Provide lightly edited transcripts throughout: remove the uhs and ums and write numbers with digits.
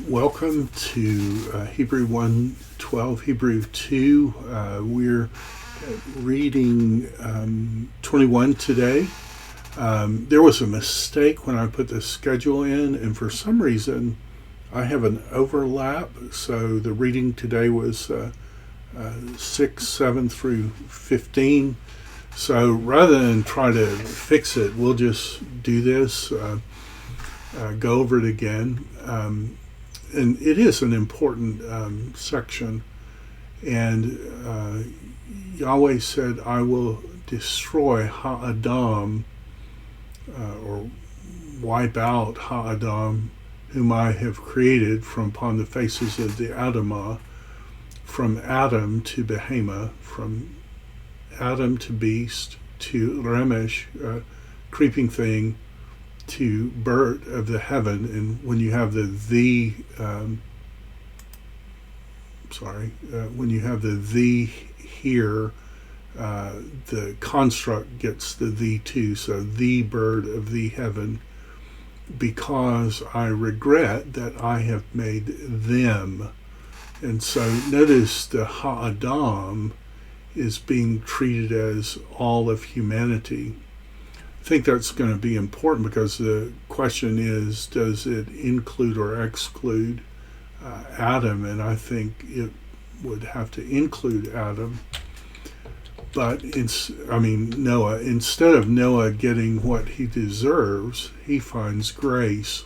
Welcome to Hebrew 1:12, Hebrew 2. We're reading 21 today. There was a mistake when I put the schedule in, and for some reason I have an overlap. So the reading today was 6, 7 through 15. So rather than try to fix it, we'll just do this, go over it again. And it is an important section. And Yahweh said, I will destroy Ha'adam, or wipe out Ha'adam, whom I have created from upon the faces of the Adamah, from Adam to Behemoth, from Adam to beast, to Remesh, creeping thing, to bird of the heaven. And when you have when you have the here, the construct gets the too. So the bird of the heaven, because I regret that I have made them. And so notice the Ha'adam is being treated as all of humanity. I think that's going to be important because the question is, does it include or exclude Adam? And I think it would have to include Adam. But Noah. Instead of Noah getting what he deserves, he finds grace.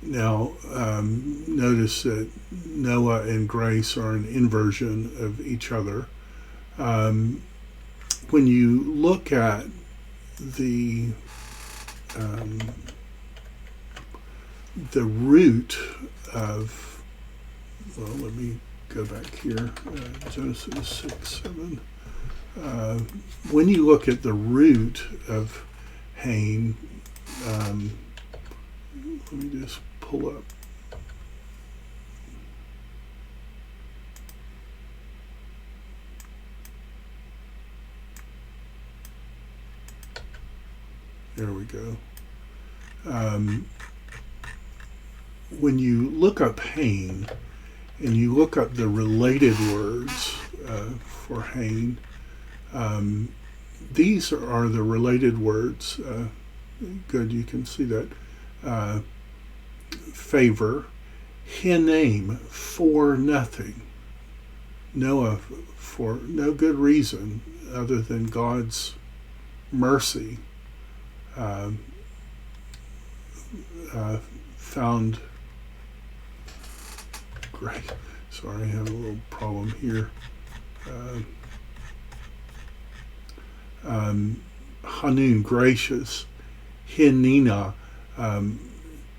Now, notice that Noah and grace are an inversion of each other. When you look at the root of, well, let me go back here, Genesis 6, 7. When you look at the root of Hain, let me just pull up. There we go. When you look up Hain, and you look up the related words for Hain, these are the related words. Good, you can see that. Favor, Hiname, for nothing. Noah, for no good reason other than God's mercy. Found great. Sorry, I have a little problem here. Hanun, gracious. Hinina,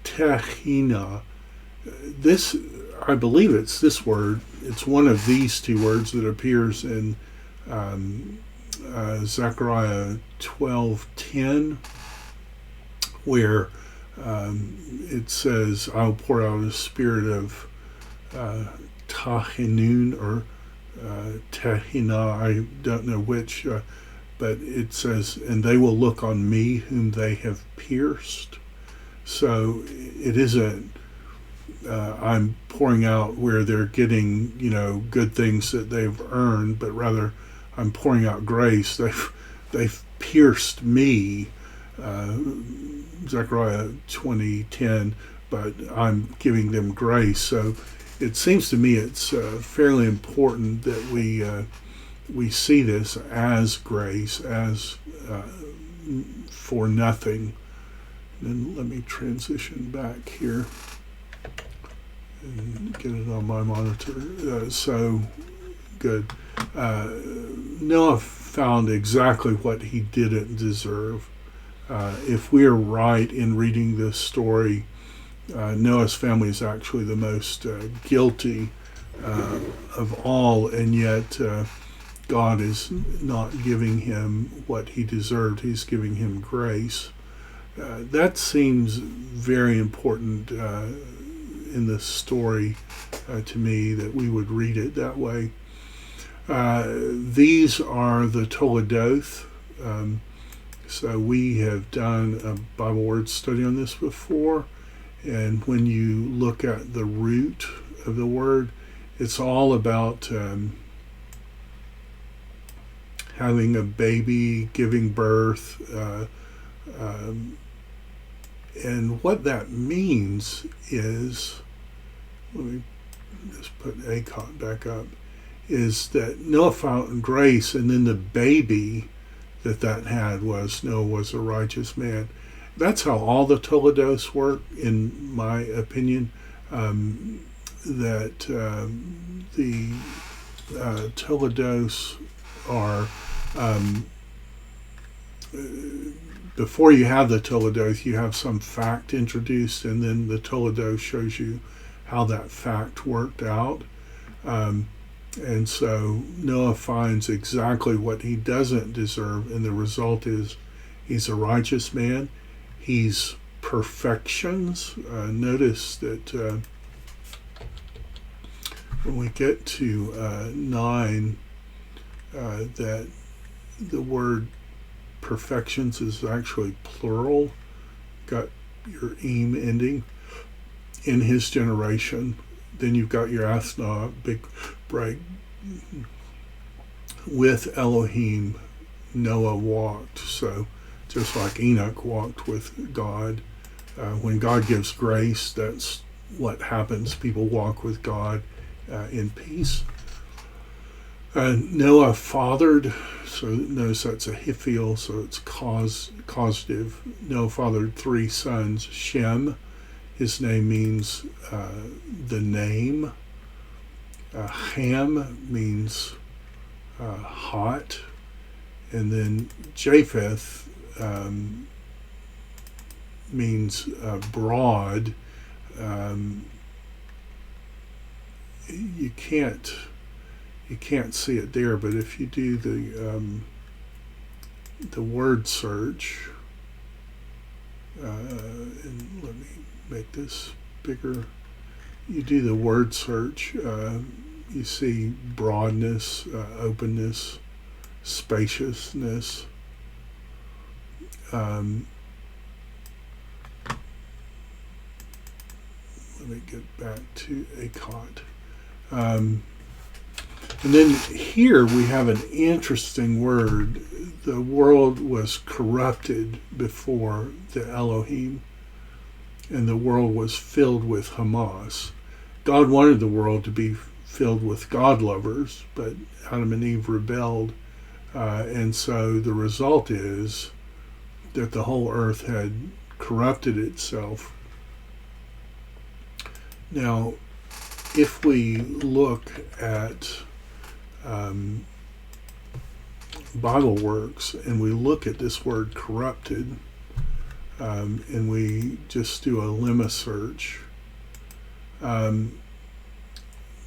Tehina. This, I believe it's this word. It's one of these two words that appears in Zechariah 12:10. Where it says, I'll pour out a spirit of Tahinun or Tehina, I don't know which, but it says, and they will look on me whom they have pierced. So it isn't, I'm pouring out where they're getting, good things that they've earned, but rather I'm pouring out grace. They've pierced me. Zechariah 20:10, but I'm giving them grace. So it seems to me it's fairly important that we see this as grace, as for nothing. And let me transition back here and get it on my monitor. So good. Noah found exactly what he didn't deserve. If we are right in reading this story, Noah's family is actually the most guilty of all, and yet God is not giving him what he deserved. He's giving him grace. That seems very important in this story to me, that we would read it that way. These are the Toledoth. So we have done a Bible word study on this before, And when you look at the root of the word, it's all about having a baby, giving birth, and what that means is, let me just put ACOT back up, is that Noah found grace, and then the baby that had was Noah was a righteous man. That's how all the Toledos work, in my opinion. That the Toledos are before you have the Toledos, you have some fact introduced, and then the Toledos shows you how that fact worked out. And so Noah finds exactly what he doesn't deserve, and the result is he's a righteous man. He's perfections. Notice that when we get to 9, that the word perfections is actually plural. Got your eem ending. In his generation. Then you've got your Asna, big break. With Elohim, Noah walked. So just like Enoch walked with God, when God gives grace, that's what happens. People walk with God in peace. Noah fathered, so notice that's a hiphil, so it's causative. Noah fathered 3 sons. Shem, his name means the name. Ham means hot. And then Japheth means broad. You can't see it there, but if you do the word search, and let me make this bigger. You do the word search, you see broadness, openness, spaciousness. Let me get back to ACOT. And then here we have an interesting word. The world was corrupted before the Elohim, and the world was filled with Hamas. God wanted the world to be filled with God lovers, but Adam and Eve rebelled, and so the result is that the whole earth had corrupted itself. Now, if we look at Bible Works and we look at this word corrupted, and we just do a lemma search,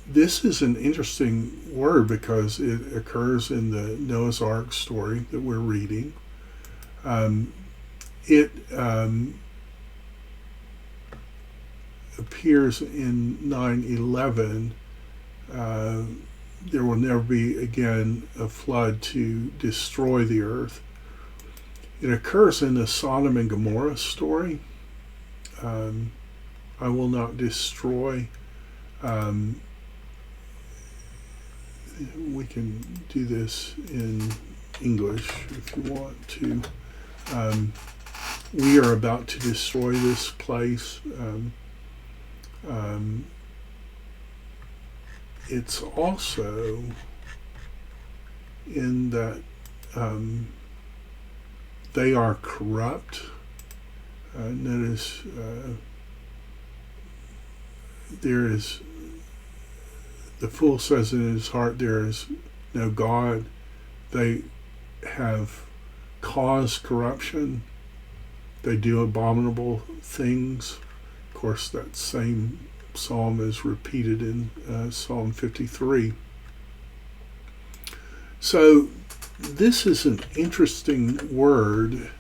this is an interesting word because it occurs in the Noah's Ark story that we're reading. It appears in 9:11. There will never be again a flood to destroy the earth. It occurs in the Sodom and Gomorrah story. I will not destroy. We can do this in English if you want to. We are about to destroy this place. It's also in that they are corrupt. Notice there is, the fool says in his heart there is no God. They have caused corruption. They do abominable things. Of course, that same psalm is repeated in Psalm 53. So this is an interesting word.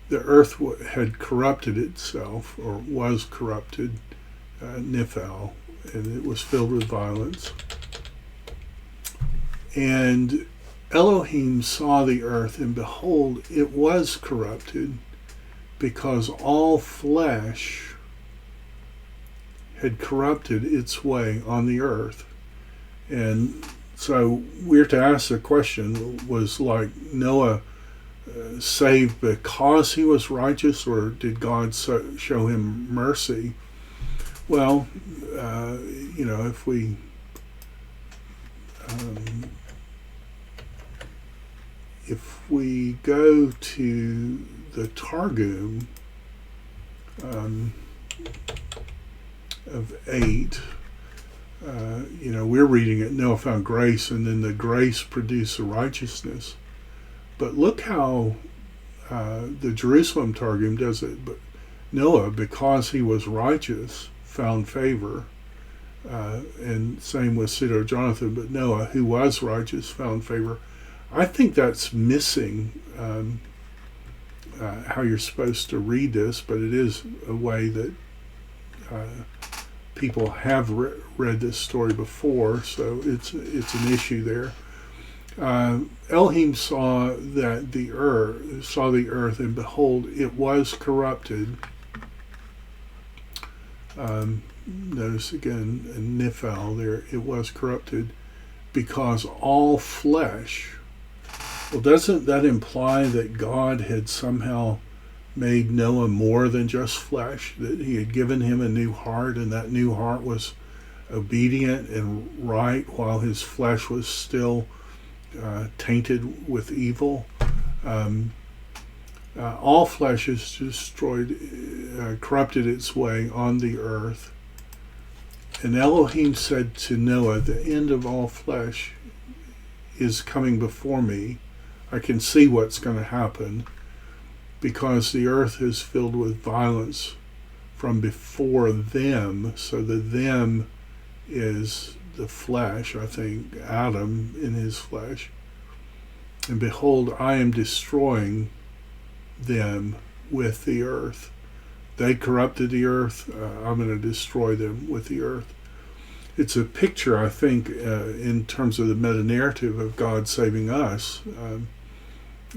The earth had corrupted itself, or was corrupted, Niphal, and it was filled with violence. And Elohim saw the earth, and behold, it was corrupted, because all flesh had corrupted its way on the earth. And so we're to ask the question, was like Noah saved because he was righteous, or did God show him mercy? Well, if we go to the Targum of 8, we're reading it, Noah found grace, and then the grace produced the righteousness. But look how the Jerusalem Targum does it. But Noah, because he was righteous, found favor. And same with Pseudo Jonathan, but Noah, who was righteous, found favor. I think that's missing how you're supposed to read this, but it is a way that people have read this story before, so it's an issue there. Elohim saw the earth, and behold, it was corrupted. Notice again, Niphal there, it was corrupted because all flesh. Well, doesn't that imply that God had somehow made Noah more than just flesh, that he had given him a new heart, and that new heart was obedient and right while his flesh was still tainted with evil? All flesh is destroyed, corrupted its way on the earth. And Elohim said to Noah, the end of all flesh is coming before me. I can see what's going to happen, because the earth is filled with violence from before them. So the them is the flesh, I think, Adam in his flesh. And behold, I am destroying them with the earth. They corrupted the earth. I'm going to destroy them with the earth. It's a picture, I think, in terms of the meta-narrative of God saving us.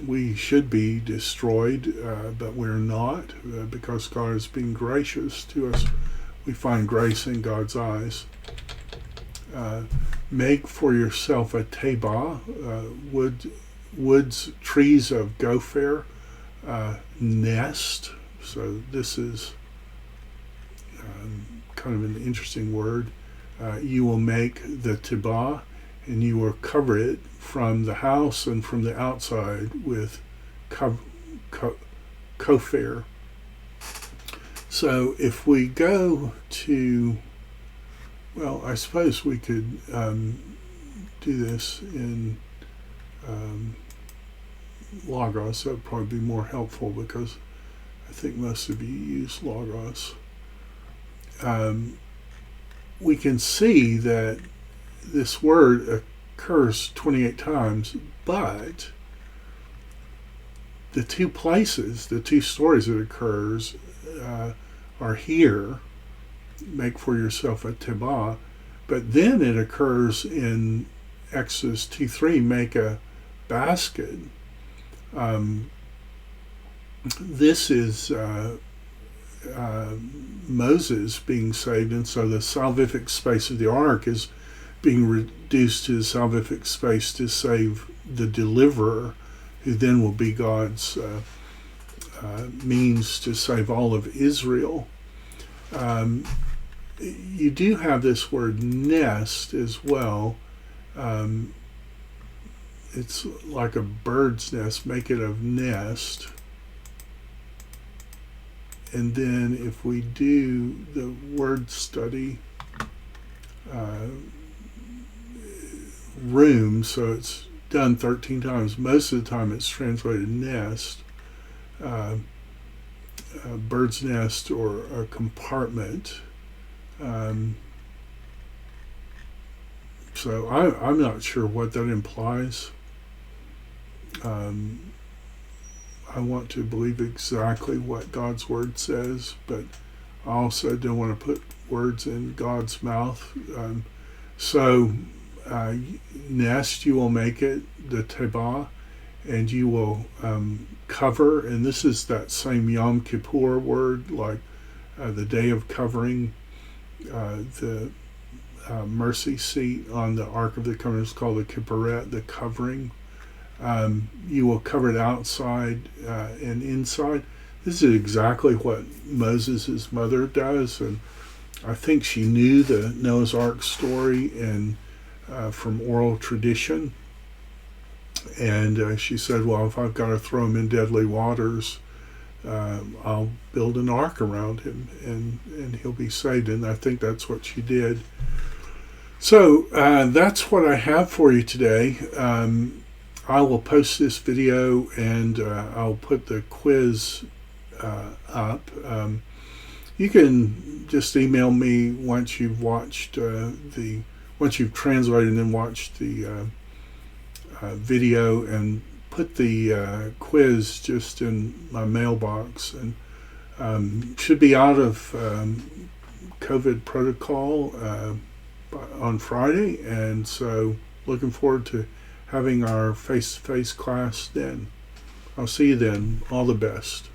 We should be destroyed, but we're not, because God is being gracious to us. We find grace in God's eyes. Make for yourself a tebah, woods, trees of gopher, nest. So this is kind of an interesting word. You will make the tebah, and you will cover it from the house and from the outside with kofir. So if we go to, well, I suppose we could do this in Logos. That would probably be more helpful, because I think most of you use Logos. We can see that this word occurs 28 times, but the two places, the two stories it occurs are here. Make for yourself a tebah, but then it occurs in Exodus 2:3. Make a basket. This is Moses being saved, and so the salvific space of the ark is being reduced to the salvific space to save the deliverer, who then will be God's means to save all of Israel. You do have this word nest as well. It's like a bird's nest. Make it of nest. And then if we do the word study, room, so it's done 13 times. Most of the time it's translated nest, bird's nest, or a compartment. So I'm not sure what that implies. I want to believe exactly what God's word says, but I also don't want to put words in God's mouth. Nest, you will make it, the tebah, and you will cover, and this is that same Yom Kippur word, like the day of covering. the mercy seat on the Ark of the Covenant is called the kipperet, the covering. You will cover it outside and inside. This is exactly what Moses' mother does, and I think she knew the Noah's Ark story and from oral tradition. And she said, well, if I've got to throw him in deadly waters, I'll build an ark around him and he'll be saved. And I think that's what she did. So that's what I have for you today. I will post this video and I'll put the quiz up. You can just email me once you've watched once you've translated and then watched the video, and put the quiz just in my mailbox, and should be out of COVID protocol on Friday, and so looking forward to having our face-to-face class then. I'll see you then. All the best.